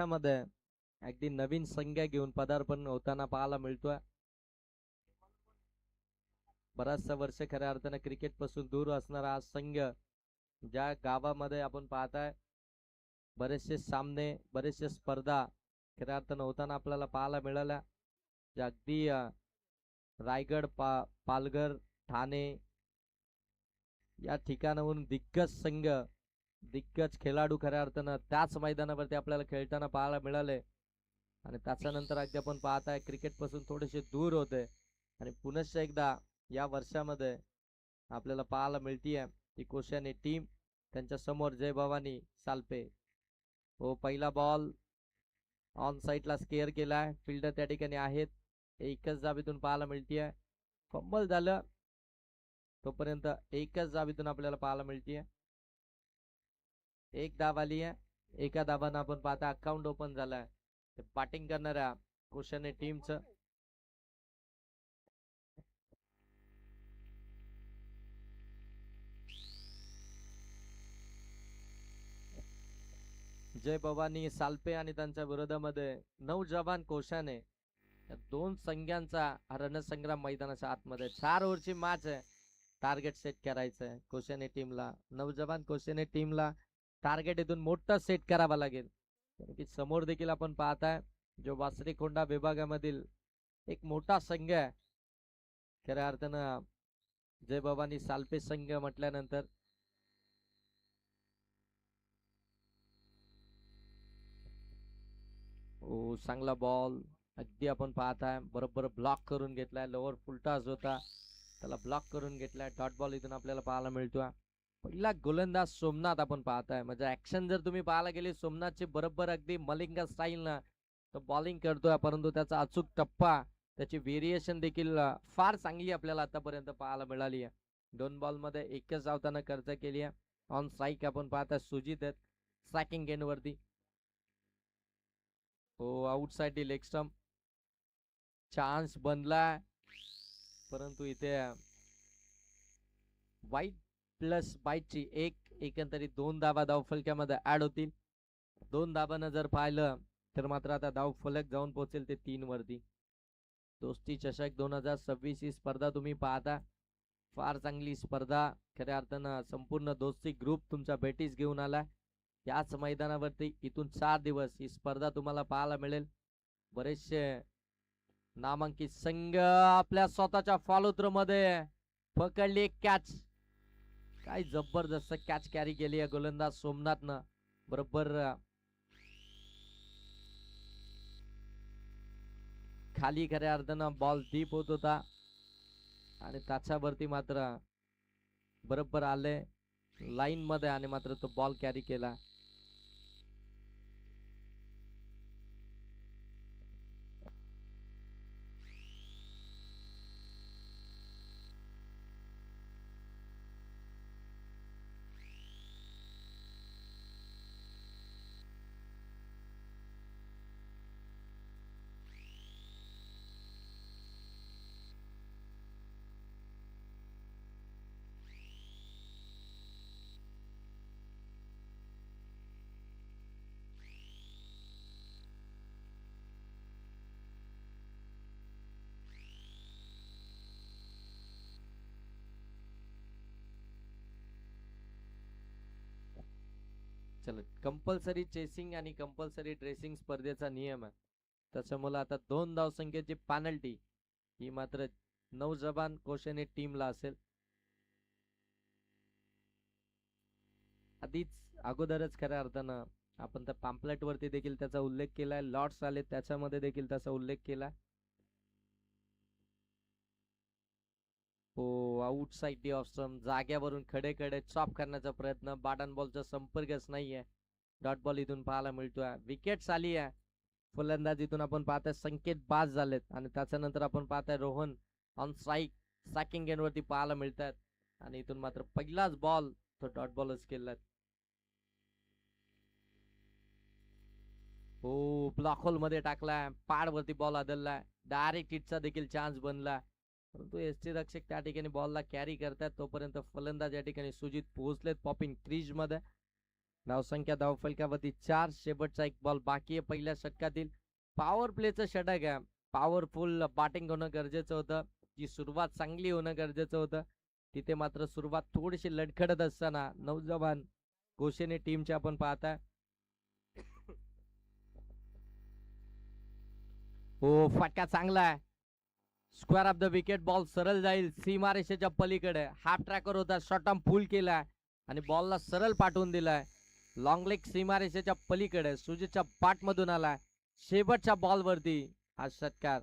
मध्ये अगदी नवीन संघ घेऊन पदार्पण होताना पाहायला मिळतोय. बराचसा वर्ष खऱ्या अर्थाने क्रिकेट पासून दूर असणारा हा संघ ज्या गावामध्ये आपण पाहताय बरेचसे सामने बरेचसे स्पर्धा खऱ्या अर्थाने होताना आपल्याला पाहायला मिळाल्या. अगदी रायगड पालघर ठाणे या ठिकाणाहून दिग्गज संघ दिग्गज खेळाडू खऱ्या अर्थानं त्याच मैदानावरती आपल्याला खेळताना पाहायला मिळाले. आणि त्याच्यानंतर अगदी आपण पाहताय क्रिकेट पासून थोडेसे दूर होते आणि पुनश्च एकदा या वर्षामध्ये आपल्याला पाहायला मिळतीये की कोशाने टीम त्यांच्या समोर जय भवानी सालपे. हो पहिला बॉल ऑन साईडला स्केअर केलाय. फिल्डर त्या ठिकाणी आहेत. एकच जाबीतून पाहायला मिळतीये. फंबल झालं तोपर्यंत एकच जाबीतून आपल्याला पाहायला मिळतीये. एक धाव आली आहे. एका धावानं आपण पाहता अकाउंट ओपन झालाय बॅटिंग करणाऱ्या कोशाने टीमचं. जय भवानी सालपे आणि त्यांच्या विरोधामध्ये नौजवान कोशाने या दोन संघांचा रणसंग्राम मैदानाच्या आतमध्ये 4 ओव्हरची मॅच आहे. टार्गेट सेट करायचंय कोशाने टीमला. नवजवान कोशाने टीमला टार्गेट इथून मोठं सेट करावं लागेल. की समोर देखील आपण पाहताय जो वासरीकोंडा विभागामधील एक मोठा संघ आहे. खऱ्या अर्थानं जय भवानी सालपे संघ म्हटल्यानंतर हो चांगला बॉल अगदी आपण पाहताय बरोबर ब्लॉक करून घेतलाय. लोअर फुलटॉस होता त्याला ब्लॉक करून घेतलाय. डॉट बॉल इथून आपल्याला पाहायला मिळतोय. पहिला गोलंदाज सोमनाथ आपण पाहताय. म्हणजे ऍक्शन जर तुम्ही पाहायला गेले सोमनाथची बरोबर अगदी मलिंगा स्टाईल ना तो बॉलिंग करतोय. परंतु त्याचा अचूक टप्पा त्याची व्हेरिएशन देखील फार चांगली आपल्याला आतापर्यंत पाहायला मिळाली आहे. 2 बॉल मध्ये एकच धावताना खर्च केली आहे. ऑन स्ट्राईक आपण पाहताय सुजित आहेत स्ट्रायकिंग एंड वरती. हो आउटसाइड लेग स्टंप चान्स बनला परंतु इथे वाईट प्लस बाईटची एकंदरीत 2 धावा धाव फलक्यामध्ये ऍड होतील. 2 धाबानं जर पाहिलं तर मात्र आता धाव फलक जाऊन पोहोचेल ते 3 वरती. दोस्ती चषक 2026 ही स्पर्धा तुम्ही पाहता. फार चांगली स्पर्धा खऱ्या अर्थानं संपूर्ण दोस्ती ग्रुप तुमच्या भेटीस घेऊन आला. याच मैदानावरती इथून 4 दिवस ही स्पर्धा तुम्हाला पाहायला मिळेल. बरेचसे नामांकित संघ आपल्या स्वतःच्या फॉलो थ्रो मध्ये पकडली एक कॅच. काय जबरदस्त कॅच कॅरी केली आहे गोलंदाज सोमनाथनं. बरोबर खाली खऱ्या अर्थानं बॉल डीप होत होता आणि त्याच्यावरती मात्र बरोबर आले लाईन मध्ये आणि मात्र तो बॉल कॅरी केला. चला कंपल्सरी चेसिंग आणि कंपल्सरी ड्रेसिंग स्पर्धेचा नियम आहे. त्याच्यामुळे आता 2 धावसंख्येची पॅनल्टी ही मात्र नौजवान कोशाने टीमला असेल. आधीच अगोदरच खऱ्या अर्थानं आपण त्या पॅम्पलेट वरती देखील त्याचा उल्लेख केलाय. लॉट्स आले त्याच्यामध्ये देखील त्याचा उल्लेख केला. हो आउटसाइड ऑफ स्टंप जाग्यावरून खडे खडे चॉप करण्याचा प्रयत्न. बॅट बॉलचा संपर्कच नाहीये. डॉट बॉल इथून पाहायला मिळतोय. विकेट आली आहे. फलंदाज इथून आपण पाहताय संकेत बाद झालेत आणि त्याच्यानंतर आपण पाहताय Rohan on strike striking end वरती पाहायला मिळतात आणि इथून मात्र पहिलाच बॉल तो डॉट बॉलच केलाय. हो ब्लॉक होल मध्ये टाकलाय. पाड वरती बॉल आदललाय. डायरेक्ट हिटचा देखील चान्स बनला परंतु एसटी रक्षक त्या ठिकाणी बॉलला कॅरी करतात. तोपर्यंत फलंदाज या ठिकाणी सुजित पोहोचलेत पॉपिंग क्रीज मध्ये. धावसंख्या धावफलकावरती 4. शेवटचा एक बॉल बाकी आहे पहिल्या षटकातील. पॉवर प्लेचं षटक आहे. पॉवरफुल बॅटिंग होणं गरजेचं होतं. जी सुरुवात चांगली होणं गरजेचं होतं. तिथे मात्र सुरुवात थोडीशी लडखडत असताना नौजवान गोसेने टीमचे आपण पाहताय. हो, फटका चांगला आहे. Square of the wicket. Ball सरळ जाईल सीमारेषेच्या पलीकडे. हाफ ट्रॅकर होता, शॉर्ट आर्म फुल केलाय आणि बॉलला सरळ पाठवून दिलाय. लॉंग लेग सीमारेषेच्या पलीकडे सुजितच्या पाठ मधून आलाय. शेवटच्या बॉलवरती हा षटकार.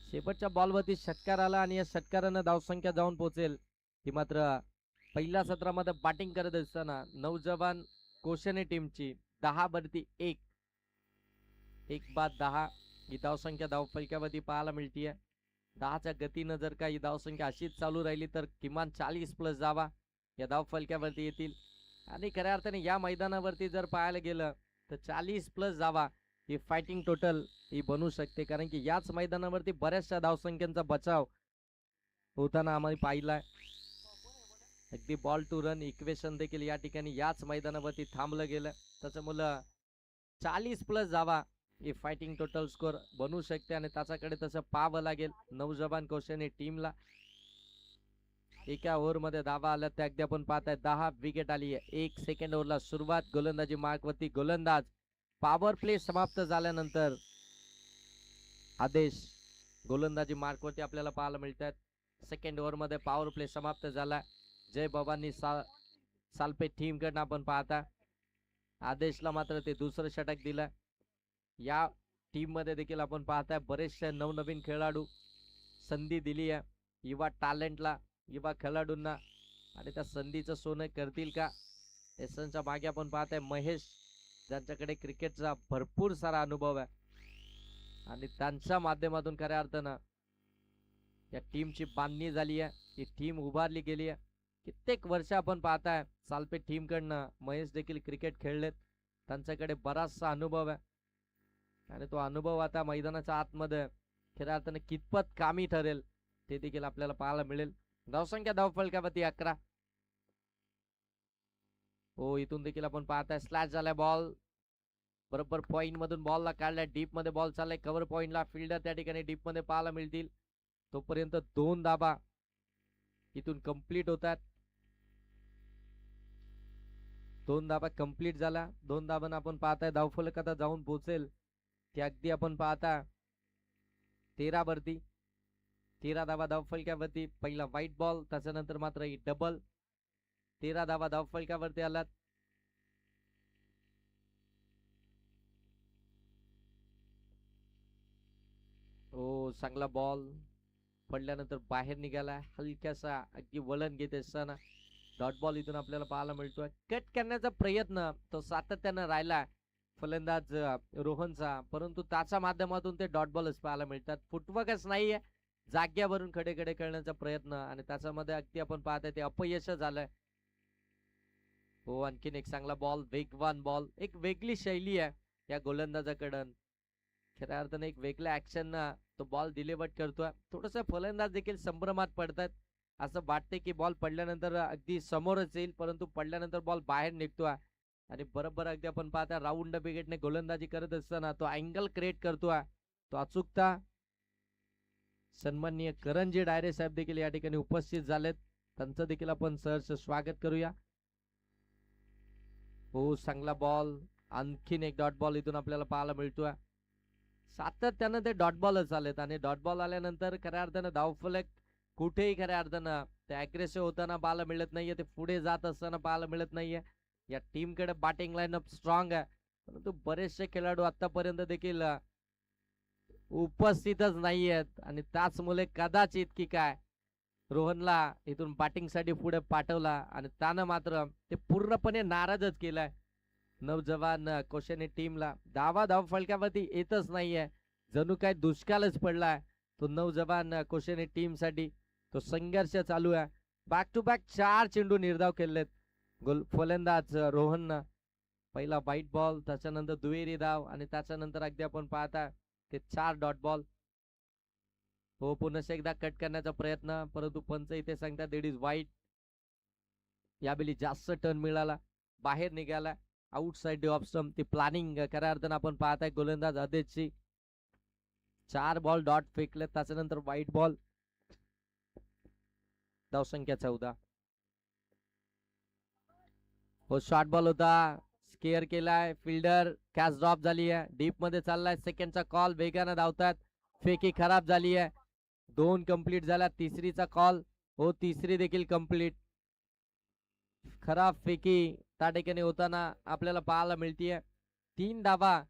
शेवटच्या बॉलवरती षटकार आला आणि या षटकारानं धावसंख्या जाऊन पोहोचेल ती मात्र पहिल्या सत्रामध्ये बॅटिंग करत असताना नौजवान कोशने टीमची 10 वरती 1. 1 बाद 10 ही धावसंख्या धावफलकावरती पाहायला मिळतीये. 10च्या गतीनं जर का ही धावसंख्या अशीच चालू राहिली तर किमान 40 प्लस धावा या धावफलकावरती येतील. आणि खऱ्या अर्थाने या मैदानावरती जर पाहायला गेलं तर 40 प्लस धावा ही फायटिंग टोटल ही बनू शकते. कारण की याच मैदानावरती बऱ्याचशा धावसंख्यांचा बचाव होताना आम्ही पाहिलाय. अगदी बॉल टू रन इक्वेशन देखील या ठिकाणी याच मैदानावरती थांबलं गेलं. त्याच्यामुळं 40 प्लस धावा ही फायटिंग टोटल स्कोर बनू शकते आणि त्याच्याकडे तसं पाहावं लागेल नौजवान कौशल्य टीमला. एका ओव्हर मध्ये धावा आल्या त्या अगदी आपण पाहताय 10 विकेट आली आहे. 1 सेकंड ओव्हरला सुरुवात गोलंदाजी मार्कवरती गोलंदाज. पॉवर प्ले समाप्त झाल्यानंतर आदेश गोलंदाजी मार्कवरती आपल्याला पाहायला मिळतात. सेकंड ओव्हर मध्ये पॉवर प्ले समाप्त झाला. जय बाबांनी सालपे टीम कडनं आपण पाहता आदेशला मात्र ते दुसरं षटक दिलं. या टीम मध्ये देखील आपण पाहताय बरेचसे नवनवीन खेळाडू संधी दिली आहे युवा टॅलेंटला, युवा खेळाडूंना आणि त्या संधीचं सोनं करतील का. एसनच्या मागे आपण पाहताय महेश ज्यांच्याकडे क्रिकेटचा भरपूर सारा अनुभव आहे आणि त्यांच्या माध्यमातून खऱ्या अर्थानं या टीमची बांधणी झाली आहे. ही टीम उभारली गेली आहे. कित्येक वर्ष आपण पाहताय सालपे टीम कडनं महेश देखील क्रिकेट खेळलेत. त्यांच्याकडे बराचसा अनुभव आहे आणि तो अनुभव आता मैदानाच्या आतमध्ये खऱ्या अर्थाने कितपत कामी ठरेल ते देखील आपल्याला पाहायला मिळेल. धावसंख्या धावफलकावरती 11. हो, इथून देखील आपण पाहताय स्लॅश झालाय बॉल. बरोबर पॉइंट मधून बॉलला काढलाय. डीप मध्ये बॉल चाललाय कव्हर पॉइंटला. फिल्डर त्या ठिकाणी डीप मध्ये पाहायला मिळतील. तोपर्यंत 2 धाबा इथून कंप्लीट होतात. 2 धाबा कंप्लीट झाला. 2 धाबांना आपण पाहताय धावफलक आता जाऊन पोहोचेल ते अगदी आपण पाहता 13 वरती. 13 धावा धावफलकावरती. पहिला व्हाईट बॉल त्याच्यानंतर मात्र ही डबल. 13 धावा धावफलकावरती आलात. हो, चांगला बॉल पडल्यानंतर बाहेर निघाला. हलक्यासा अगदी वळण घेत असताना डॉट बॉल इथून आपल्याला पाहायला मिळतोय. कट करण्याचा प्रयत्न तो सातत्यानं राहिला फलंदाज रोहनचा, परंतु त्याच्या माध्यमातून ते डॉट बॉलच पाहायला मिळतात. फुटवर्कच नाहीये. जाग्यावरून खडे खडे करण्याचा प्रयत्न आणि त्याच्यामध्ये अगदी आपण पाहताय ते अपयश झालंय. हो, आणखीन एक चांगला बॉल, वेगवान बॉल. एक वेगळी शैली आहे या गोलंदाजाकडून. खऱ्या अर्थाने एक वेगळ्या ऍक्शन तो बॉल डिलिव्हर करतोय. थोडस फलंदाज देखील संभ्रमात पडतात. असं वाटते की बॉल पडल्यानंतर अगदी समोरच येईल, परंतु पडल्यानंतर बॉल बाहेर निघतोय आणि बरोबर अगदी आपण पाहता राऊंड बिगेटने गोलंदाजी करत असताना तो अँगल क्रिएट करतोय. तो अचूकता. सन्माननीय करणजी डायरे साहेब देखील या ठिकाणी उपस्थित झालेत. त्यांचं देखील आपण सहर्ष स्वागत करूया. हो, चांगला बॉल. आणखीन एक डॉट बॉल इथून आपल्याला पाहायला मिळतोय. सातत्यानं ते डॉट बॉलच आलेत आणि डॉट बॉल आल्यानंतर खऱ्या अर्थानं धावफलक कुठेही खऱ्या अर्थानं ते अग्रेसिव्ह होताना पाहायला मिळत नाहीये. ते पुढे जात असताना पाहायला मिळत नाहीये. या टीम कडे बॅटिंग लाईनअप स्ट्रॉंग आहे, परंतु बरेचसे खेळाडू आतापर्यंत देखील उपस्थितच नाहीयेत आणि त्याचमुळे कदाचित की काय रोहनला इथून बॅटिंग साठी पुढे पाठवला आणि त्यानं मात्र ते पूर्णपणे नाराजच केलाय नवजवान कोशने टीमला. धावा धाव फलकावरती येतच नाहीये. जणू काय दुष्काळच पडलाय तो नवजवान कोशने टीम साठी. तो संघर्ष चालू आहे. बॅक टू बॅक 4 चेंडू निर्धाव केलेत फलंदाज रोहननं. पहिला व्हाईट बॉल, त्याच्यानंतर दुहेरी धाव आणि त्याच्यानंतर अगदी आपण पाहता ते 4 डॉट बॉल. हो, पुन्हा एकदा कट करण्याचा प्रयत्न, परंतु पंच इथे सांगतात इट इज वाईट. यावेळी जास्त टर्न मिळाला. बाहेर निघाला. आउटसाइड ऑफ स्टंप ती प्लॅनिंग खऱ्या अर्थानं आपण पाहताय गोलंदाज आदेशची. 4 बॉल डॉट फेकले, त्याच्यानंतर व्हाईट बॉल. धावसंख्या 14. हो शॉर्ट बॉल होता, स्केअर केलाय फिल्डर, कॅच ड्रॉप झाली आहे, डीप मध्ये चाललाय. सेकंडचा कॉल, वेगानं धावतात. फेकी खराब झाली आहे. 2 कंप्लीट झाल्या, तिसरीचा कॉल. हो तिसरी देखील कंप्लीट. खराब फेकी त्या ठिकाणी होताना आपल्याला पाहायला मिळतीये. 3 धावा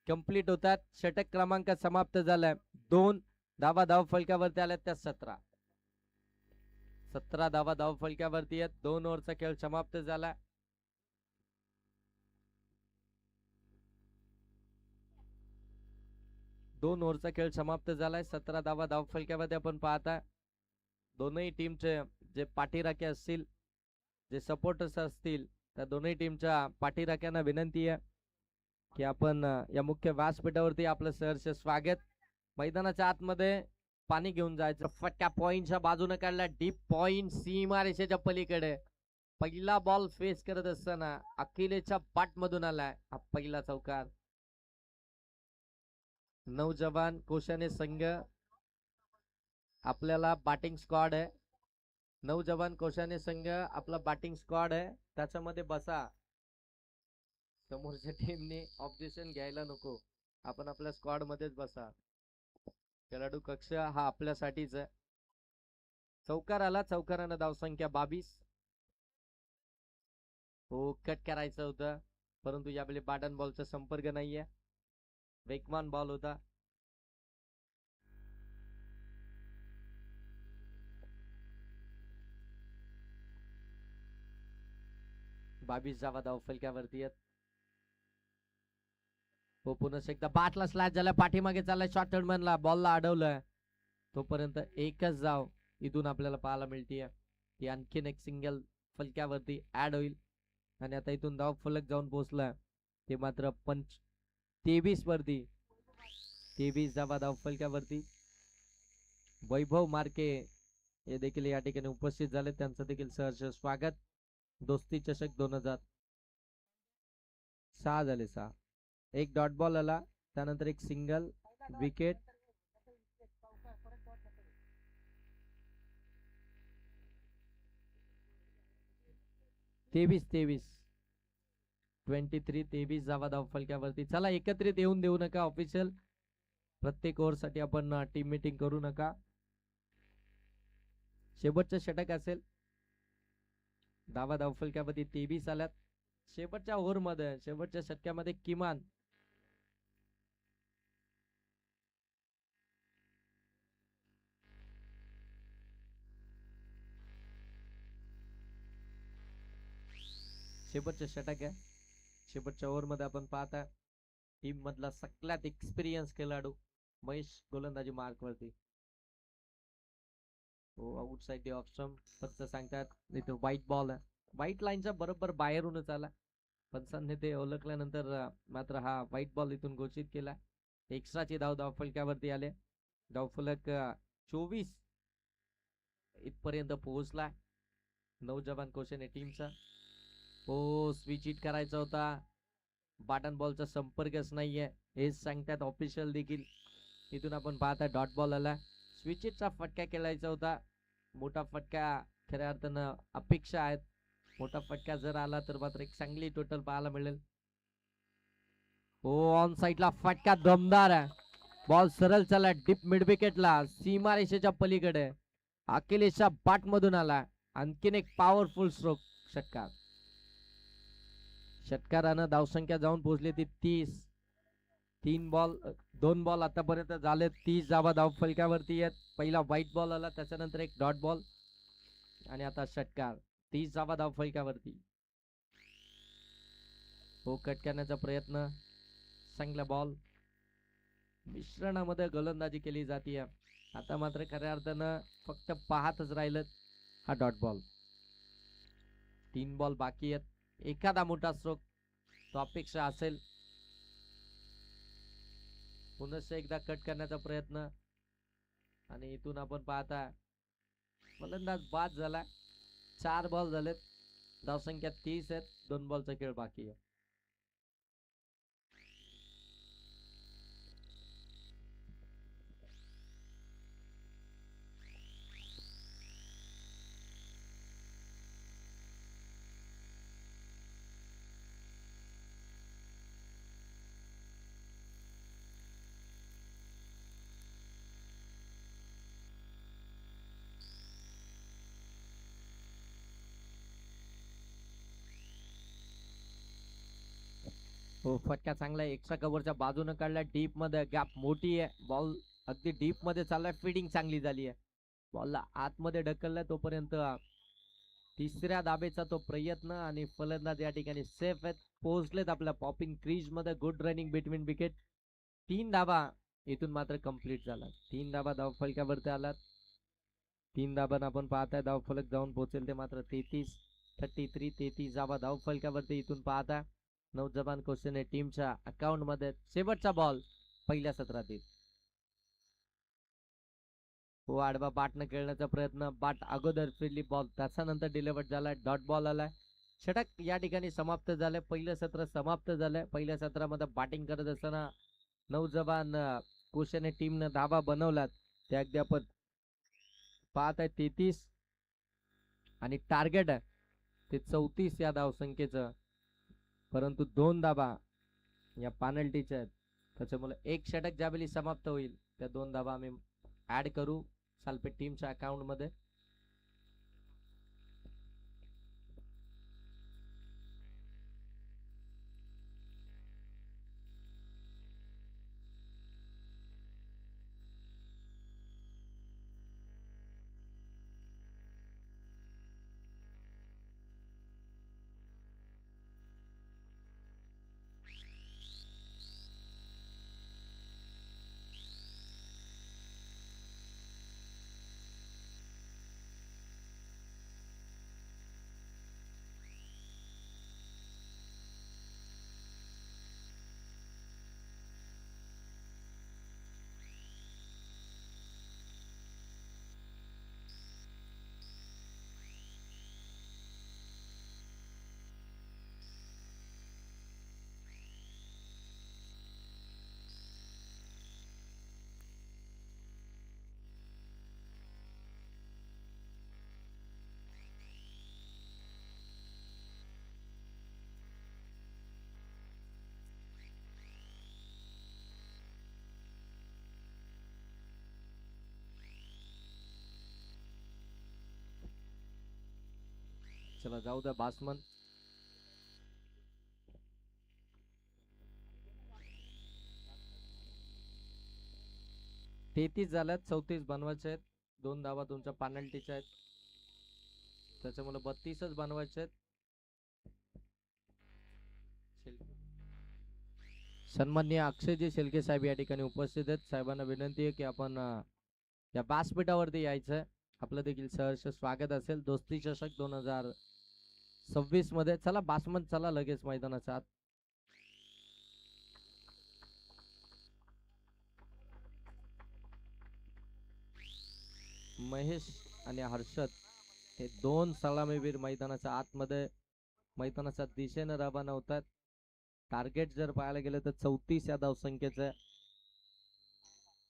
कंप्लीट होतात. षटक क्रमांक समाप्त झालाय. 2 धावा धाव फलकावरती आल्या, त्या 17 धावा धाव फलकावरती आहेत. 2 ओव्हरचा खेळ समाप्त झाला. दोन ओव्हरचा खेळ समाप्त झालाय. 17 धावा धाव फलकावरती आपण पाहता. दोनही टीमचे जे पाठीराखे असतील, जे सपोर्टर्स असतील, त्या दोन्ही टीमच्या पाठीराख्यांना विनंती आहे की आपण या मुख्य व्यासपीठावरती आपलं सहर्ष स्वागत. मैदानाच्या आतमध्ये पाणी घेऊन जायचं. फटका पॉइंटच्या बाजूने काढला, डीप पॉइंट सीमा रेषेच्या पलीकडे. पहिला बॉल फेस करत असताना अखिलेच्या पाठ मधून आलाय हा पहिला चौकार. नौजवान कोशाने संघ आपल्याला बॅटिंग स्क्वॉड आहे. नौजवान कोशाने संघ आपला बॅटिंग स्क्वॉड आहे, त्याच्यामध्ये बसा. समोरच्या टीमने ऑब्जेक्शन घ्यायला नको, आपण आपल्या स्क्वॉड मध्येच बसा. खेळाडू कक्ष हा आपल्यासाठीच आहे. चौकार आला, चौकारानं धावसंख्या 22. हो कट करायचं होतं, परंतु यावेळी बॅट बॉलचा संपर्क नाहीये. वेगवान बॉल होता. बावीस धावा धाव फलकावरती आहेत. हो पुन्हा एकदा बॅटला स्लॅश झाला, पाठीमागे चाललाय शॉर्ट हँडमॅनला, बॉलला अडवलंय. तोपर्यंत एकच धाव इथून आपल्याला पाहायला मिळतीये. ती आणखीन एक सिंगल फलक्यावरती ऍड होईल आणि आता इथून धाव फलक जाऊन पोहोचलाय ते मात्र 23 वरती. 23 धावा धाव फलकावरती. वैभव मार्के हे देखील या ठिकाणी उपस्थित झाले, त्यांचं देखील सहर्ष स्वागत. दोस्ती चषक 2006 झाले 6. एक डॉट बॉल आला, त्यानंतर एक सिंगल विकेट. तेवीस 23 धावा धाव फलकावरती. चला एकत्रित येऊन देऊ नका ऑफिशियल, प्रत्येक ओव्हर साठी आपण टीम मीटिंग करू नका. शेवटचं षटक असेल. धावा धाव फलकावरती 23 आल्यात. शेवटच्या ओव्हर मध्ये, शेवटच्या षटकामध्ये किमान शेवटचं षटक आहे. शेवटच्या ओव्हर मध्ये आपण पाहता टीम मधला सगळ्यात एक्सपिरियन्स खेळाडू महेश गोलंदाजी मार्क वरती. हो आउटसाइड ऑफ स्टंप फक्त सांगतात. इथे व्हाईट बॉल आहे, व्हाईट लाईनच्या बरोबर बाहेरूनच आला, पंचांनी ते ओळखल्यानंतर मात्र हा व्हाईट बॉल इथून घोषित केला. एक्स्ट्राची धाव धाव फलकावरती आले. धाव फलक 24 इथपर्यंत पोहोचला नौजवान कोशने टीमचा. हो स्विच हिट करायचा होता, बॅटन बॉलचा संपर्कच नाहीये हेच सांगतात ऑफिशियल देखील. इथून आपण पाहता डॉट बॉल आला. स्विच हिटचा फटका खेळायचा होता. मोठा फटका खऱ्या अर्थानं अपेक्षा आहेत. मोठा फटका जर आला तर मात्र एक चांगली टोटल पाहायला मिळेल. हो ऑन साइडला फटका दमदार आहे. बॉल सरळ चालला डीप मिड विकेटला, सीमारेषेच्या पलीकडे. अखिलेशच्या बाट मधून आला. आणखीन एक पॉवरफुल स्ट्रोक. षटकार. षटकारानं धावसंख्या जाऊन पोहोचली ती 30. 2 बॉल आतापर्यंत झाले. 30 धावा धाव फलकावरती आहेत. पहिला व्हाईट बॉल आला, त्याच्यानंतर एक डॉट बॉल आणि आता षटकार. 30 धावा धाव फलकावरती. हो कट करण्याचा प्रयत्न, चांगला बॉल. मिश्रणामध्ये गोलंदाजी केली जाते. आता मात्र खऱ्या अर्थानं फक्त पाहतच राहिलं हा डॉट बॉल. 3 बॉल बाकी आहेत. एखादा मोठा स्ट्रोक तो अपेक्षा असेल. पुन्हा एकदा कट करण्याचा प्रयत्न आणि इथून आपण पाहता फलंदाज बाद झाला. 4 बॉल झालेत. धावसंख्या 30 आहेत. 2 बॉलचा खेळ बाकी आहे. हो, फटका चांगला आहे. एक्स्ट्रा कव्हरच्या बाजूने काढला. डीप मध्ये गॅप मोठी आहे. बॉल अगदी डीप मध्ये चाललाय. फिडिंग चांगली झाली आहे. बॉलला आतमध्ये ढकललाय. तोपर्यंत तिसऱ्या दाबेचा तो प्रयत्न आणि फलंदाज या ठिकाणी सेफ आहेत. पोहोचलेत आपल्या पॉपिंग क्रीज मध्ये. Good running between wicket. 3 धाबा इथून मात्र कंप्लीट झाला. 3 धाबा धाव फलकावरती आलात. 3 धाबांना आपण पाहताय धाव फलक जाऊन पोहोचेल ते मात्र 33 धाबा धाव फलकावरती इथून पाहताय. नौजवान कोशने टीमच्या अकाउंट मध्ये. शेवटचा बॉल पहिल्या सत्रातील. हो, आडवा बाटनं खेळण्याचा प्रयत्न. बाट अगोदर फिरली. बॉल त्याच्यानंतर डिलिव्हर्ड झालाय. डॉट बॉल आलाय. षटक या ठिकाणी समाप्त झालंय. पहिलं सत्र समाप्त झालंय. पहिल्या सत्रामध्ये बॅटिंग करत असताना नौजवान कोशने टीमनं धाबा बनवलात. ते अगदी आपण पाहत आहे. 33 आणि टार्गेट आहे ते 34 या धावसंख्येचं. परंतु 2 धाबा या पॅनल्टीच्या आहेत. त्याच्यामुळे एक षटक ज्यावेळी समाप्त होईल त्या 2 धाबा आम्ही ऍड करू सालपेट टीमच्या अकाउंट मध्ये. चला जाऊ द्या बासमन. तेहतीस झाल्यात. 34 बनवायचे आहेत. 2 धावा तुमच्या पॅनल्टीच्या आहेत. त्याच्यामुळे 32च बनवायचे आहेत. सन्माननीय अक्षयजी शेलके साहेब या ठिकाणी उपस्थित आहेत. साहेबांना विनंती आहे की आपण या व्यासपीठावरती यायचंय. आपलं देखील सहर्ष स्वागत असेल. दोस्ती चषक 2026 मध्ये. चला बासमन, चला लगेच मैदानाच्या आत. महेश आणि हर्षद हे 2 सलामीवीर मैदानाच्या आतमध्ये मैदानाच्या दिशेने रवाना होतात. टार्गेट जर पाहायला गेलं तर 34 या धावसंख्येचं.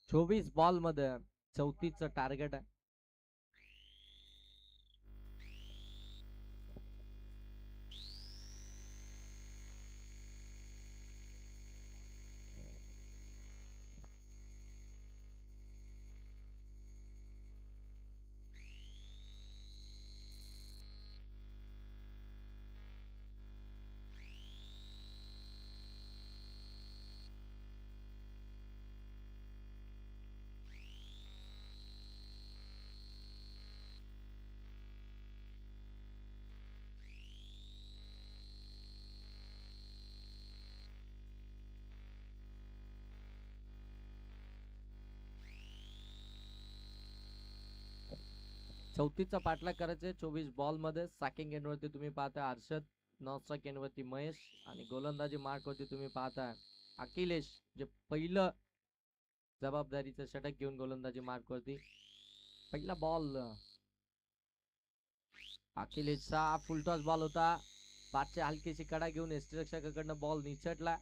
24 बॉल मध्ये 34चं टार्गेट आहे. चौतीसचा पाठलाग करायचे. 24 बॉल मध्ये. सॅकिंग एंड वरती तुम्ही पाहताय हर्षद. नॉन स्ट्राइक एंड वरती महेश आणि गोलंदाजी मार्क वरती तुम्ही पाहताय अखिलेश, जे पहिलं जबाबदारीचं षटक घेऊन गोलंदाजी मार्क वरती. पहिला बॉल अखिलेशचा फुलटॉस बॉल होता. पाचच्या हलकीची कडा घेऊन यष्टीरक्षकाकडनं बॉल निसटला.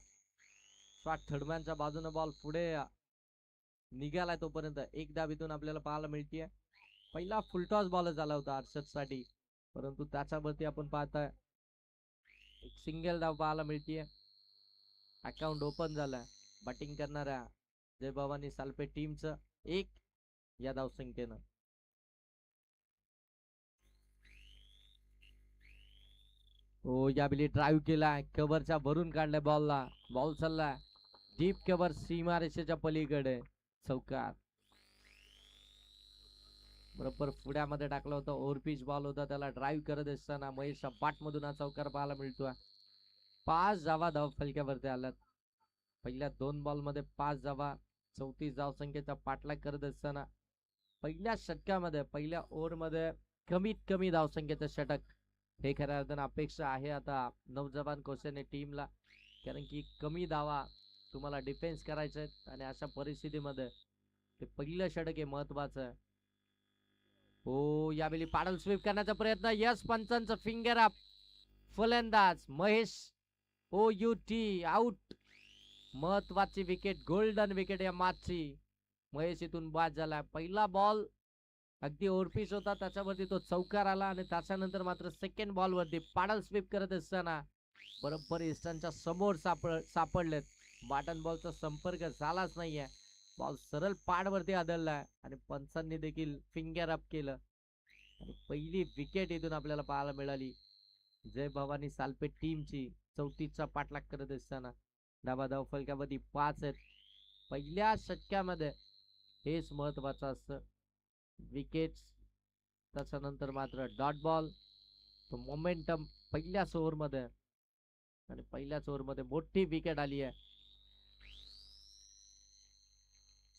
थर्डमॅनच्या बाजूने बॉल पुढे निघालाय. तोपर्यंत एक धाबीतून आपल्याला पाहायला मिळतीये. पहिला फुलटॉस बॉल झाला होता हर्षद साठी, परंतु त्याच्यावरती आपण पाहताय एक सिंगल धाव पाहायला मिळतीये. अकाउंट ओपन झालाय बॅटिंग करणाऱ्या जय भवानी सालपे टीमचं 1 या धावसंख्येनं. हो यावेळी ड्राईव्ह केलाय, कव्हरच्या भरून काढलाय बॉलला. बॉल चाललाय डीप कव्हर सीमारेषेच्या पलीकडे. चौकार बरोबर पुढ्यामध्ये टाकला होता. ओव्हरपिच बॉल होता, त्याला ड्राईव्ह करत असताना महेश पाट मधून हा चौकार पाहायला मिळतोय. 5 धावा धाव फलक्यावरती आल्यात. पहिल्या 2 बॉल मध्ये 5 धावा, 34 धाव संख्येचा पाठलाग करत असताना पहिल्या षटकामध्ये पहिल्या ओव्हर मध्ये कमीत कमी धावसंख्येचं षटक हे खऱ्या अर्थानं अपेक्षा आहे आता नवजवान कौशल्य टीमला. कारण की कमी धावा तुम्हाला डिफेन्स करायचे आहेत आणि अशा परिस्थितीमध्ये ते पहिलं षटक हे महत्वाचं आहे. हो यावेळी पाडल स्वीप करण्याचा प्रयत्न. यस पंचांचं फिंगर अप. फलंदाज महेश OUT आउट. महत्वाची विकेट, गोल्डन विकेट या मॅचची. महेश इथून बाद झाला. पहिला बॉल अगदी ओव्हरपिच होता, त्याच्यावरती तो चौकार आला आणि त्याच्यानंतर मात्र सेकंड बॉल वरती पाडल स्वीप करत असताना बरोबर इस्टांच्या समोर सापडलेत. बॅटन बॉलचा संपर्क झालाच नाहीये. बॉल सरळ पाडवरती आदळलाय आणि पंचांनी देखील फिंगर अप केलं आणि पहिली विकेट इथून आपल्याला पाहायला मिळाली जय भवानी सालपे टीमची. 34चा पाठलाग करत असताना धावा धाव फलकावरती 5 आहेत. पहिल्या षटकामध्ये हेच महत्वाचं असतं, विकेट. त्याच्यानंतर मात्र डॉट बॉल, तो मोमेंटम पहिल्याच ओव्हर मध्ये आणि पहिल्याच ओव्हर मध्ये मोठी विकेट आली आहे.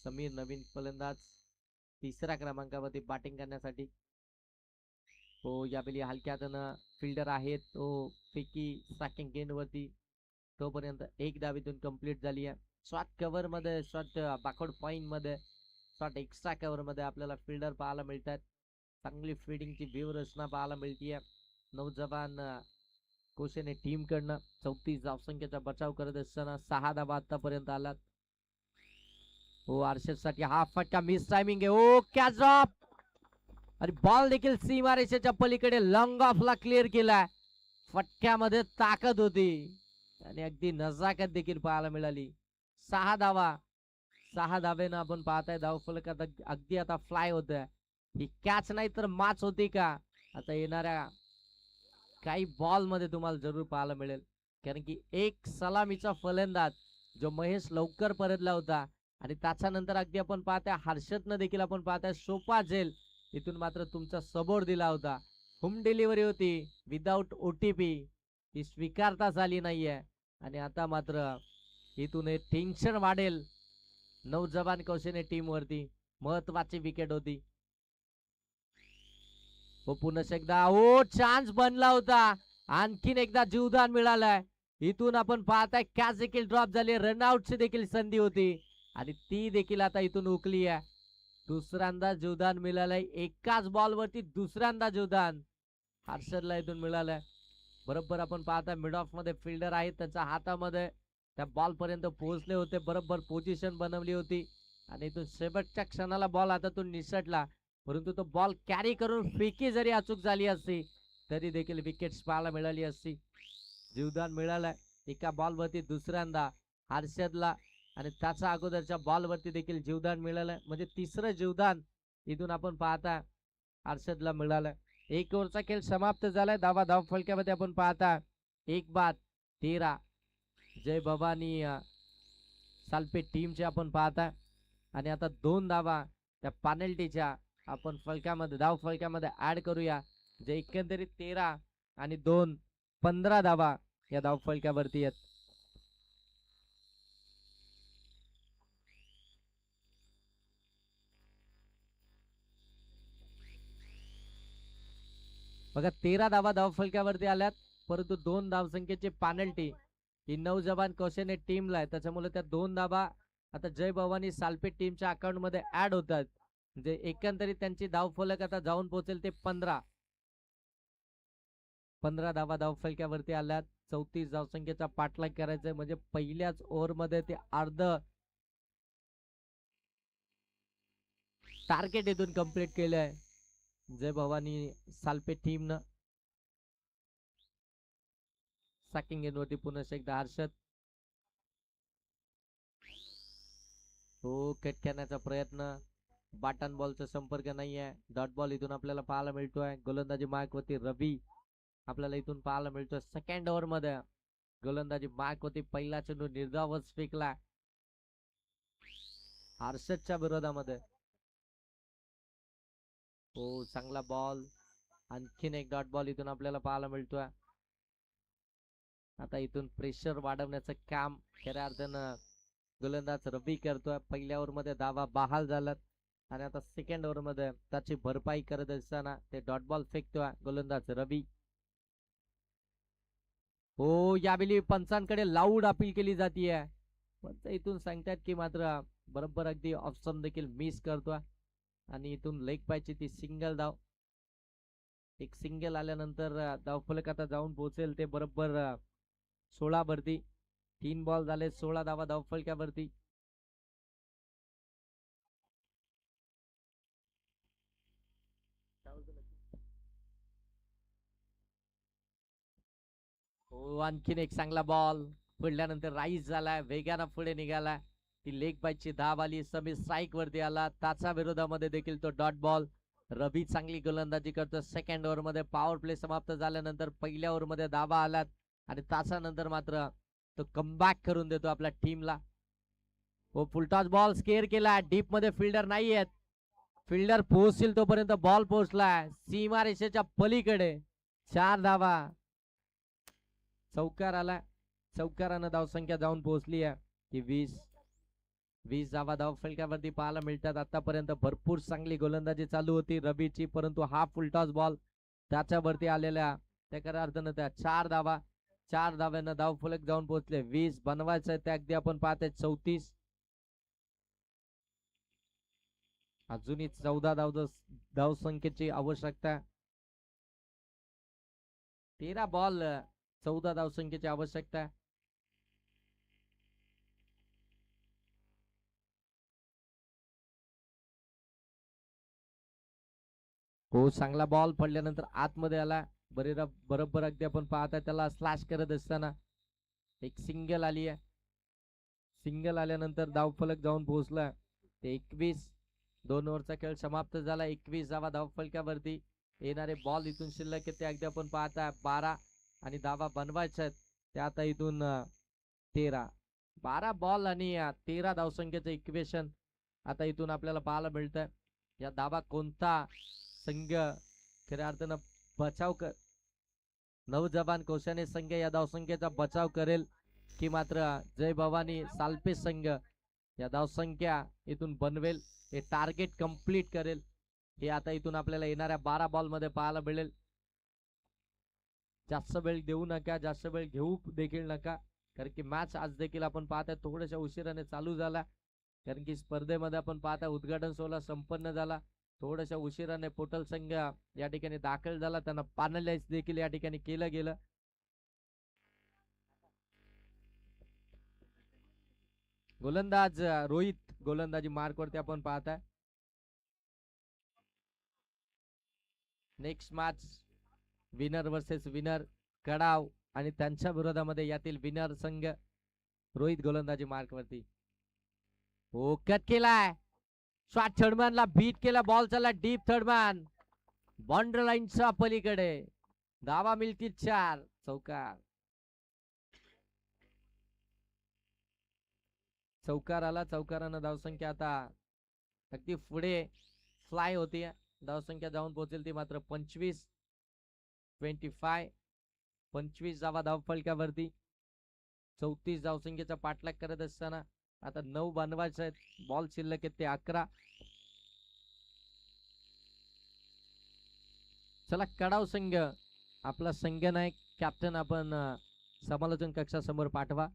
समीर नवीन फलंदाज 3ऱ्या क्रमांकावरती बॅटिंग करण्यासाठी. हो यावेळी हलक्यातनं फिल्डर आहेत तो फेकी सेकंड गेंद वरती. तोपर्यंत एक धावीतून कंप्लीट झाली आहे. शॉर्ट कव्हर मध्ये, शॉर्ट बॅकवर्ड पॉइंट मध्ये, शॉर्ट एक्स्ट्रा कव्हर मध्ये आपल्याला फिल्डर पाहायला मिळतात. चांगली फिल्डिंगची व्यूहरचना पाहायला मिळतीये नवजवान कोशेने टीम कडनं. 34 धावसंख्येचा बचाव करत असताना 6 धावा आतापर्यंत आलात. हो हर्षद साठी हा फटका, मिस टायमिंग आहे. ओ कॅच ड्रॉप आणि बॉल देखील सीमारेषेच्या पलीकडे लॉंग ऑफला क्लिअर केलाय. फटक्यामध्ये ताकद होती आणि अगदी नजाकत देखील पाहायला मिळाली. 6 धावा, 6 धावेनं आपण पाहताय धाव फलकात अगदी आता फ्लाय होत आहे. ही कॅच नाही तर मॅच होती का आता येणाऱ्या काही बॉल मध्ये तुम्हाला जरूर पाहायला मिळेल. कारण की एक सलामीचा फलंदाज जो महेश लवकर परतला होता आणि त्याच्यानंतर अगदी आपण पाहताय हर्षदनं देखील आपण पाहताय सोपा झेल इथून मात्र तुमचा सबोर्ड दिला होता. होम डिलिव्हरी होती विदाउट OTP, ही स्वीकारताच आली नाहीये आणि आता मात्र इथून हे टेन्शन वाढेल नवजवान कौशल्य टीम वरती. महत्वाची विकेट होती. हो पुन्हा एकदा ओ चान्स बनला होता, आणखीन एकदा जीवदान मिळालाय. इथून आपण पाहताय कॅच देखील ड्रॉप झाली, रनआउटची देखील संधी होती आणि ती देखील आता इथून उकली आहे. दुसऱ्यांदा जीवदान मिळालंय, एकाच बॉल वरती दुसऱ्यांदा जीवदान हर्षदला इथून मिळालंय. बरोबर आपण पाहता मिड ऑफ मध्ये फिल्डर आहेत, त्याच्या हातामध्ये त्या बॉल पर्यंत पोहोचले होते, बरोबर पोझिशन बनवली होती आणि इथून शेवटच्या क्षणाला बॉल हातातून निसटला. परंतु तो बॉल कॅरी करून फेकी जरी अचूक झाली असती तरी देखील विकेट पाहायला मिळाली असती. जीवदान मिळालंय एका बॉल वरती दुसऱ्यांदा हर्षदला आणि त्याच्या अगोदरच्या बॉल वरती देखील जीवदान मिळालंय. म्हणजे तिसरं जीवदान इथून आपण पाहता हर्षदला मिळालंय. 1 ओव्हरचा खेळ समाप्त झालाय. धावा धाव फलक्यामध्ये आपण पाहता 1-13 जय भवानी सालपे टीमचे आपण पाहता आणि आता 2 धावा त्या पेनल्टीच्या आपण फलक्यामध्ये धाव फलक्यामध्ये ऍड करूया. जे एकंदरीत 13 आणि 2 15 धावा या धाव फलक्यावरती आहेत. बघा 13 धावा धाव फलक्यावरती आल्यात, परंतु 2 धावसंख्येची पेनल्टी ही नवजवान कौशल्य टीमला आहे. त्याच्यामुळे त्या 2 धावा आता जय भवानी सालपे टीमच्या अकाउंट मध्ये ऍड होतात. म्हणजे एकंदरीत त्यांची धाव फलक आता जाऊन पोहोचेल ते 15. 15 धावा धावफलक्यावरती आल्यात. 34 धावसंख्येचा पाठलाग करायचा म्हणजे पहिल्याच ओव्हर मध्ये ते अर्ध टार्गेट इथून कंप्लीट केलंय जय भवानी सालपे टीम न. सॅकिंग एनवरती पुन्हा एकदा हर्षद. हो कट करण्याचा प्रयत्न. बॅटन बॉलचा संपर्क नाहीये. डॉट बॉल इथून आपल्याला पाहायला मिळतोय. गोलंदाजी मार्कवरती रवी आपल्याला इथून पाहायला मिळतोय. सेकंड ओव्हर मध्ये गोलंदाजी मार्कवरती पहिला चेंडू निर्धावच फेकला हर्षदच्या विरोधामध्ये. हो चांगला बॉल. आणखीन एक डॉट बॉल इथून आपल्याला पाहायला मिळतोय. आता इथून प्रेशर वाढवण्याचं काम खऱ्या अर्थानं गोलंदाज रवी करतोय. पहिल्या ओव्हर मध्ये धावा बहाल झाल्यात आणि आता सेकंड ओव्हर मध्ये त्याची भरपाई करत असताना ते डॉट बॉल फेकतोय गोलंदाज रवी. हो यावेळी पंचांकडे लाऊड अपील केली जाते. पंच इथून सांगतात की मात्र बरोबर अगदी ऑप्शन देखील मिस करतोय आणि इथून लेग पायची ती सिंगल धाव. एक सिंगल आल्यानंतर धावफलक आता जाऊन पोहोचेल ते बरोबर 16 वरती. 3 बॉल झाले 16 धावा धावफलक्यावरती. हो आणखीन एक चांगला बॉल पडल्यानंतर राईस झालाय. वेगानं पुढे निघाला. ती लेग बायची धाव आली. समीर स्ट्राईक वरती आला. त्याच्या विरोधामध्ये देखील तो डॉट बॉल. रवी चांगली गोलंदाजी करतो. सेकंड ओव्हर मध्ये पॉवर प्ले समाप्त झाल्यानंतर पहिल्या ओव्हर मध्ये धावा आल्यात आणि त्याच्यानंतर मात्र तो कमबॅक करून देतो आपल्या टीमला. हो फुलटॉस बॉल स्केअर केला. डीप मध्ये फिल्डर नाहीयेत. फिल्डर पोहोचतील तोपर्यंत बॉल पोहोचलाय सीमारेषेच्या पलीकडे. 4 धावा. चौकार आला. चौकारानं धावसंख्या जाऊन पोहोचली आहे की 20 धावा धावफलकावरती पाहायला मिळतात. आतापर्यंत भरपूर चांगली गोलंदाजी चालू होती रवीची परंतु हा फुलटॉस बॉल त्याच्यावरती आलेल्या त्या अर्थानं त्या 4 धावा. 4 धाव्यानं धावफलक जाऊन पोहोचले. 20 बनवायचं ते अगदी आपण पाहतोय 34. अजूनही 14 धावसंख्येची आवश्यकता. 13 बॉल 14 धावसंख्येची आवश्यकता. हो चांगला बॉल पडल्यानंतर आतमध्ये आला. बरोबर अगदी आपण पाहताय त्याला स्लॅश करत असताना एक सिंगल आली आहे. सिंगल आल्यानंतर धावफलक जाऊन पोहोचला ते 21. 2 ओव्हरचा खेळ समाप्त झाला. 21 धावा धावफलकावरती. येणारे बॉल इथून शिल्लक ते अगदी आपण पाहताय 12 आणि धावा बनवायच्या आहेत त्या आता इथून 13. 12 बॉल आणि 13 धावसंख्येचं इक्वेशन आता इथून आपल्याला पाहायला मिळतंय. या धावा कोणता संघ खऱ्या अर्थानं बचाव नवजवान कौशाने संघ या धावसंख्येचा बचाव करेल की मात्र जय भवानी सालपे संघ या धावसंख्या इथून बनवेल. हे टार्गेट कंप्लीट करेल हे आता इथून आपल्याला येणाऱ्या 12 बॉल मध्ये पाहायला मिळेल. जास्त वेळ देऊ नका. जास्त वेळ घेऊ देखील नका कारण की मॅच आज देखील आपण पाहताय थोड्याशा उशिराने चालू झाला कारण की स्पर्धेमध्ये आपण पाहताय उद्घाटन सोहळा संपन्न झाला. थोड्याशा उशिराने पोटल संघ या ठिकाणी दाखल झाला. त्यांना पॅनलाइज देखील या ठिकाणी केलं गेलं. गोलंदाज रोहित गोलंदाजी मार्क वरती आपण पाहताय. Next match winner versus winner कडाव आणि त्यांच्या विरोधामध्ये यातील विनर संघ रोहित गोलंदाजी मार्क वरती. हो कट केलाय. शॉट थर्डमॅनला बीट केला. बॉल चालला डीप. थर्डमॅन बाउंड्री लाईनच्या पलीकडे. धावा मिळतील 4. चौकार. चौकार आला. चौकारानं धावसंख्या आता अगदी पुढे फ्लाय होती. धावसंख्या जाऊन पोहोचेल ती मात्र 25. 25 धावा धावफलकावरती. 34 धावसंख्येचा पाठलाग करत असताना आता 9 बनवायचे आहेत. बॉल शिल्लक आहेत ते 11. चला कडाव संघ आपला संघ नायक कॅप्टन आपण समालोचन कक्षासमोर पाठवा.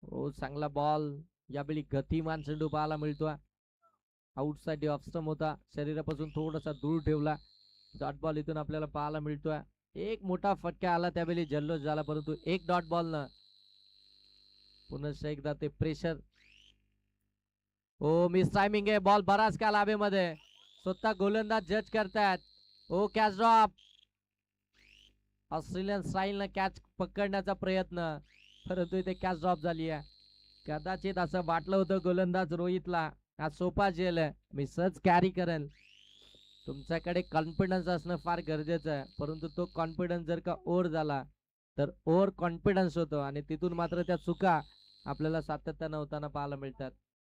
हो चांगला बॉल. यावेळी गतिमान चेंडू पाहायला मिळतोय. आउटसाइड ऑफ स्टंप होता. शरीरापासून थोडासा दूर ठेवला डॉट बॉल इथून आपल्याला पाहायला मिळतोय. एक मोठा फटका आला त्यावेळी जल्लोष झाला, परंतु एक डॉट बॉल न पुन्हा एकदा ते प्रेशर. ओ मिस टायमिंग आहे, बॉल बराच काल हवेमध्ये. स्वतः गोलंदाज जज करतायत. ओ कॅच ड्रॉप. ऑस्ट्रेलियन स्टाईलनं कॅच पकडण्याचा प्रयत्न, परंतु इथे कॅच ड्रॉप झाली आहे. कदाचित असं वाटलं होतं गोलंदाज रोहितला हा सोपा झेल आहे, मी सहज कॅरी करेन. तुमच्याकडे कॉन्फिडन्स असणं फार गरजेचं आहे, परंतु तो कॉन्फिडन्स जर का ओव्हर झाला तर ओव्हर कॉन्फिडन्स होतो आणि तिथून मात्र त्या चुका आपल्याला सातत्यानं होताना पाहायला मिळतात.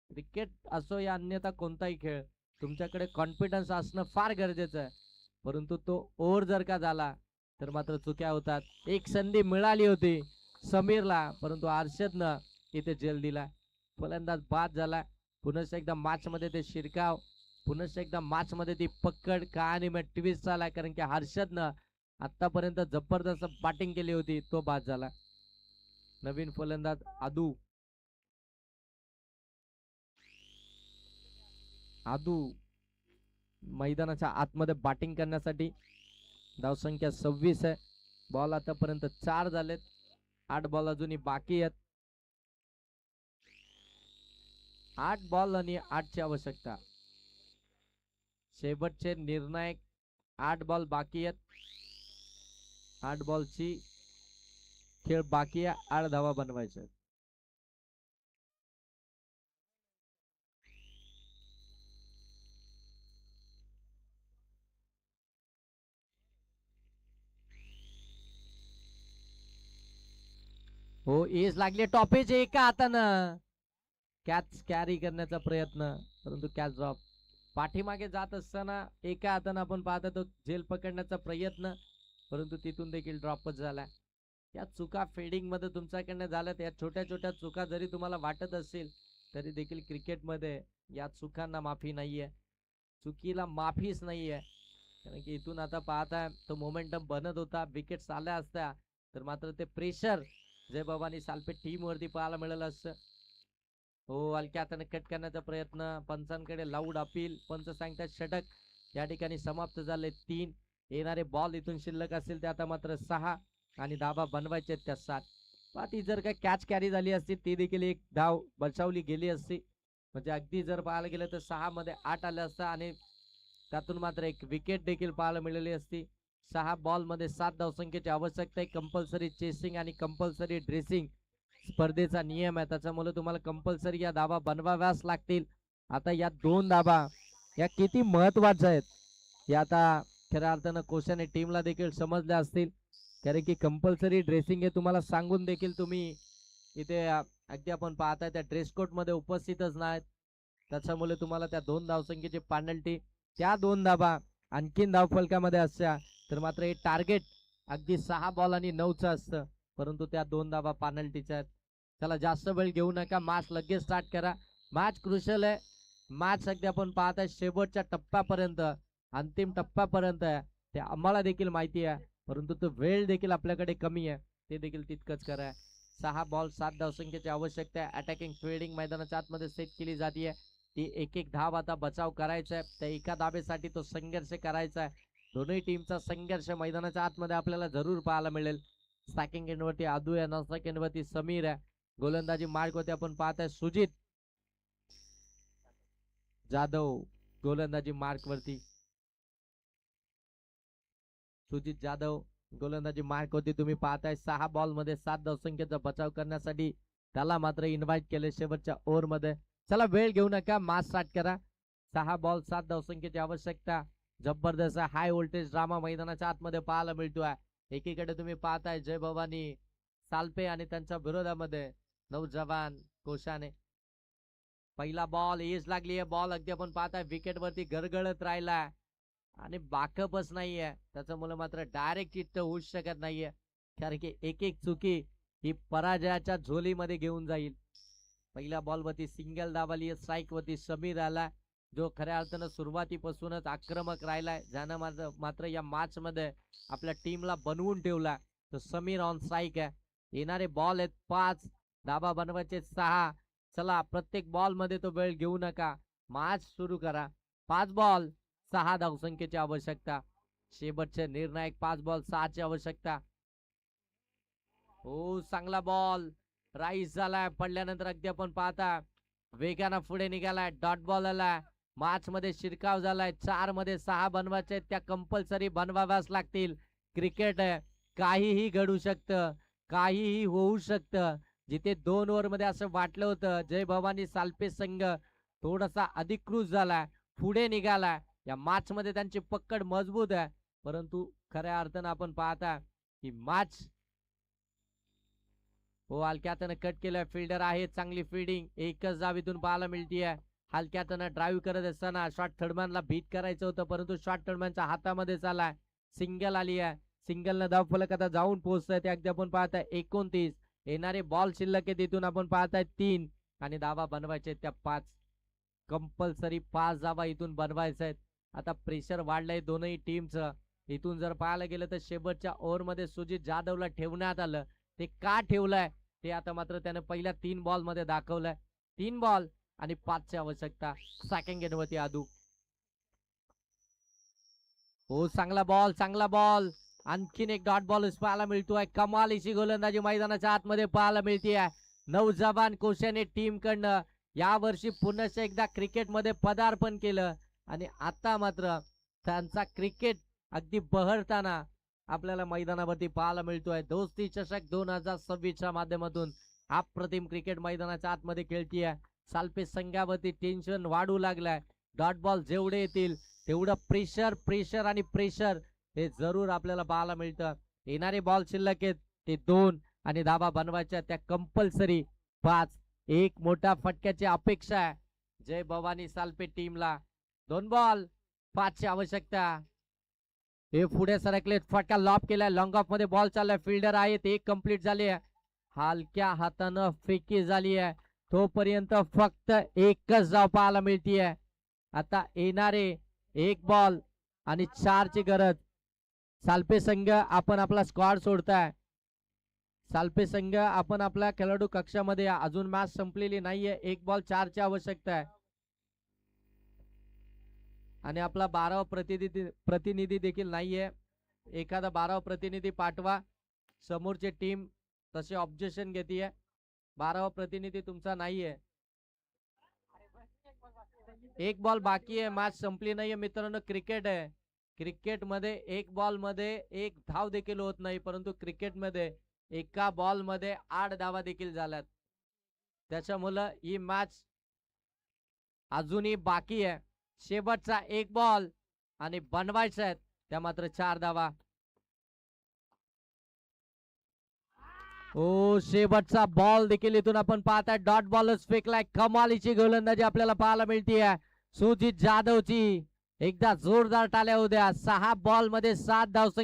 क्रिकेट असो या अन्यथा कोणताही खेळ, तुमच्याकडे कॉन्फिडन्स असणं फार गरजेचं आहे, परंतु तो ओव्हर जर का झाला तर मात्र चुक्या होतात. एक संधी मिळाली होती समीरला, परंतु हर्षदनं इथे जेल दिला. फलंदाज बाद झाला. पुन्हा एकदा मॅच मध्ये ते शिरकाव, पुन्हा एकदा मॅच मध्ये ती पकड कहाणी में ट्विस्ट झाला, कारण की हर्षदनं आतापर्यंत जबरदस्त बॅटिंग केली होती, तो बाद झाला. नवीन फलंदाज आदू. आदू मैदानाच्या आतमध्ये बॅटिंग करण्यासाठी. धावसंख्या 26 आहे. बॉल आतापर्यंत 4 झालेत. 8 बॉल अजूनही बाकी आहेत. 8 बॉल आणि 8 ची आवश्यकता. शेवटचे निर्णायक 8 बॉल बाकी आहेत. 8 बॉलची खेळ बाकी आहे. 8 धावा बनवायचे. हो एज लागली, टॉपेज एका हातानं कॅच कॅरी करण्याचा प्रयत्न, परंतु कॅच ड्रॉप. पाठीमागे जात असताना एका हातानं आपण पाहतो तो झेल पकडण्याचा प्रयत्न, परंतु तिथून देखील ड्रॉपच झाला. या चुका फिल्डिंग मध्ये तुमच्याकडनं झाल्यात. या छोट्या छोट्या चुका जरी तुम्हाला वाटत असतील तरी देखील क्रिकेटमध्ये या चुकांना माफी नाहीये. चुकीला माफीच नाहीये, कारण की इथून आता पाहताय तो मोमेंटम बनत होता. विकेट्स आल्या असत्या तर मात्र ते प्रेशर जय बाबांनी सालपे टीम वरती पाहायला मिळालं असतं. हो हलक्या हाताने कट करण्याचा प्रयत्न, पंचांकडे लाऊड अपील. पंच सांगतात षटक या ठिकाणी समाप्त झाले. 3 येणारे बॉल इथून शिल्लक असतील ते आता मात्र 6 आणि धाबा बनवायचे त्या 7. ती जर का कॅच कॅरी झाली असती ती देखील एक धाव बचावली गेली असती, म्हणजे अगदी जर पाहायला गेलं तर 6 मध्ये 8 आलं असतं आणि त्यातून मात्र एक विकेट देखील पाहायला मिळाली असती. 6 बॉल मध्ये 7 धावसंख्येची आवश्यकता आहे. कंपल्सरी चेसिंग आणि कंपल्सरी ड्रेसिंग स्पर्धेचा नियम आहे, त्याच्यामुळे तुम्हाला कंपल्सरी या धावा बनवाव्याच लागतील. आता या 2 धावा या किती महत्वाच्या आहेत या आता खऱ्या अर्थानं कोशाने टीमला देखील समजल्या असतील, कारण की कंपल्सरी ड्रेसिंग हे तुम्हाला सांगून देखील तुम्ही इथे अगदी आपण पाहताय त्या ड्रेस कोड मध्ये उपस्थितच नाहीत. त्याच्यामुळे तुम्हाला त्या 2 धावसंख्येची पेनल्टी, त्या 2 धाबा आणखीन धावफलकामध्ये असल्या तर मात्र हे टार्गेट अगदी 6 बॉल आणि 9चं असतं, परंतु त्या 2 धाबा पेनल्टीच्या आहेत. चला जास्त वेळ घेऊ नका, मॅच लगेच स्टार्ट करा. मॅच क्रुशियल आहे. मॅच अगदी आपण पाहताय शेवटच्या टप्प्यापर्यंत, अंतिम टप्प्यापर्यंत आहे ते आम्हाला देखील माहिती आहे, परंतु तो वेळ देखील आपल्याकडे कमी आहे, ते देखील तितकंच करा. 6 बॉल 7 धावसंख्येची आवश्यकता आहे. अटॅकिंग फिल्डिंग मैदानाच्या आतमध्ये सेट केली जाते. ती एक एक धाव आता बचाव करायचा आहे. त्या एका धाबेसाठी तो संघर्ष करायचा आहे. दोन्ही टीमचा संघर्ष मैदानाच्या आतमध्ये आपल्याला जरूर पाहायला मिळेल. स्टॅकिंग एंडवरती आदू आहे, नॉन स्टॅकिंग एंडवरती समीर आहे. गोलंदाजी मार्क होते आपण पाहताय सुजित जाधव गोलंदाजी मार्क वरती. सुजित जाधव गोलंदाजी मार्क होती तुम्ही पाहताय. 6 बॉल मध्ये 7 धावसंख्येचा बचाव करण्यासाठी त्याला मात्र इन्व्हाइट केले शेवटच्या ओव्हर मध्ये. चला वेळ घेऊ नका, मॅच स्टार्ट करा. 6 बॉल 7 धावसंख्येची आवश्यकता. जबरदस्त हाय व्होल्टेज ड्रामा मैदानाच्या आतमध्ये पाहायला मिळतोय. एकीकडे तुम्ही पाहताय जय भवानी सालपे आणि त्यांच्या विरोधामध्ये नौजवान कोशाने. पहिला बॉल एज लागली आहे. बॉल अगदी आपण पाहताय विकेट वरती गरगळत राहिला आणि बाकपच नाहीये, त्याच्यामुळे मात्र डायरेक्ट हिट होऊ शकत नाहीये, कारण की एक एक चुकी ही पराजयाच्या झोलीमध्ये घेऊन जाईल. पहिल्या बॉल वरती सिंगल दाबाली, स्ट्राईक वरती समीर आला, जो खऱ्या अर्थानं सुरुवातीपासूनच आक्रमक राहिलाय, ज्यानं मात्र या मॅच मध्ये आपल्या टीमला बनवून ठेवला. तो समीर ऑन स्ट्राईक आहे. येणारे बॉल आहेत 5, धाबा बनवायचे 6. चला प्रत्येक बॉल मध्ये तो वेळ घेऊ नका, मॅच सुरू करा. 5 बॉल 6 धावसंख्येची आवश्यकता. शेवटचे निर्णायक 5 बॉल 6 ची आवश्यकता. हो चांगला बॉल राईस झालाय, पडल्यानंतर अगदी आपण पाहता वेगानं पुढे निघालाय. डॉट बॉल आलाय, मॅच मध्ये शिरकाव झालाय. 4 मध्ये 6 बनवायचे, त्या कंपल्सरी बनवाव्याच लागतील. क्रिकेट आहे, काहीही घडू शकतं, काहीही होऊ शकतं. जिथे 2 ओव्हर मध्ये असं वाटलं होतं जय भवानी सालपे संघ थोडासा अधिकृत झालाय, पुढे निघालाय. या मॅच मध्ये त्यांची पकड मजबूत आहे, परंतु खऱ्या अर्थानं आपण पाहता की मॅच हो हलक्या हाताने कट केलं. फिल्डर आहे, चांगली फिल्डिंग एकच धाव इथून पाहायला मिळतीये. हलक्या हाताने ड्राईव्ह करत असताना शॉर्ट थर्डमॅनला बीट करायचं होतं, परंतु शॉर्ट थर्डमॅनच्या हातामध्ये चालाय. सिंगल आली आहे, सिंगलनं धाव फलक आता जाऊन पोहोचतंय. ते अगदी आपण पाहताय 29. येणारे बॉल शिल्लक आहे तिथून आपण पाहताय 3 आणि धावा बनवायचे त्या 5. कंपल्सरी 5 धावा इथून बनवायच्या आहेत. आता प्रेशर वाढलंय दोनही टीमचं. इथून जर पाहायला गेलं तर शेवटच्या ओव्हर मध्ये सुजित जाधवला ठेवण्यात आलं. ते का ठेवलंय ते आता मात्र त्याने पहिल्या 3 बॉल मध्ये दाखवलंय. 3 बॉल आणि 5 ची आवश्यकता. सेकंड गेंदवरती आदू. हो चांगला बॉल, चांगला बॉल. आणखीन एक डॉट बॉल पाहायला मिळतोय. कमालीची गोलंदाजी मैदानाच्या आतमध्ये पाहायला मिळतीये नवजवान कोशाने टीम कडनं. या वर्षी पुन्हा एकदा क्रिकेट मध्ये पदार्पण केलं आणि आता मात्र त्यांचा क्रिकेट अगदी बहरताना आपल्याला मैदानावरती पाहायला मिळतोय. दोस्ती चषक 2026 च्या माध्यमातून अप्रतिम क्रिकेट मैदानाच्या आतमध्ये खेळतीये. सालपे संघावरती टेन्शन वाढू लागलाय. डॉट बॉल जेवढे येतील तेवढं प्रेशर प्रेशर आणि प्रेशर हे जरूर आपल्याला पाहायला मिळतं. येणारे बॉल शिल्लक आहेत ते 2 आणि धावा बनवायच्या त्या कंपल्सरी 5. एक मोठा फटक्याची अपेक्षा आहे जय भवानी सालपे टीमला. 2 बॉल 5 ची आवश्यकता. हे पुढे सरकले, फटका लॉब केलाय. लॉंग ऑफ मध्ये बॉल चाललाय. फिल्डर आहेत, एक कंप्लीट झाली आहे. हलक्या हातानं फेकी झाली आहे. तोपर्यंत फक्त एकच धाव पाहायला मिळतीये. आता येणारे 1 बॉल आणि 4 ची गरज. सालपे संघ आपण आपला स्क्वॉड सोडताय. सालपे संघ आपण आपल्या खेळाडू कक्षामध्ये अजून मॅच संपलेली नाहीये. 1 बॉल 4 ची आवश्यकता आहे आणि आपला 12वा प्रतिनिधी देखील नाहीये. एखादा 12वा प्रतिनिधी पाठवा. समोरची टीम तसे ऑब्जेक्शन घेतीये. 12वा प्रतिनिधी तुमचा नाहीये. 1 बॉल बाकी आहे, मॅच संपली नाहीये मित्रांनो. क्रिकेट आहे, क्रिकेट मध्ये 1 बॉल मध्ये 1 धाव देखील होत नाही, परंतु क्रिकेट मध्ये एका बॉल मध्ये 8 धावा देखील झाल्यात. त्याच्यामुळे ही मॅच अजूनही बाकी आहे. शेवटचा 1 बॉल आणि बनवायचा आहेत त्या मात्र 4 धावा. ओ शेवटचा बॉल देखील इथून आपण पाहताय डॉट बॉलच फेकलाय. कमालीची गोलंदाजी आपल्याला पाहायला मिळतीये सुजित जाधवची. एकदा जोरदार टाळ्या होत्या. 6 बॉल मध्ये 7 धावसंख्या.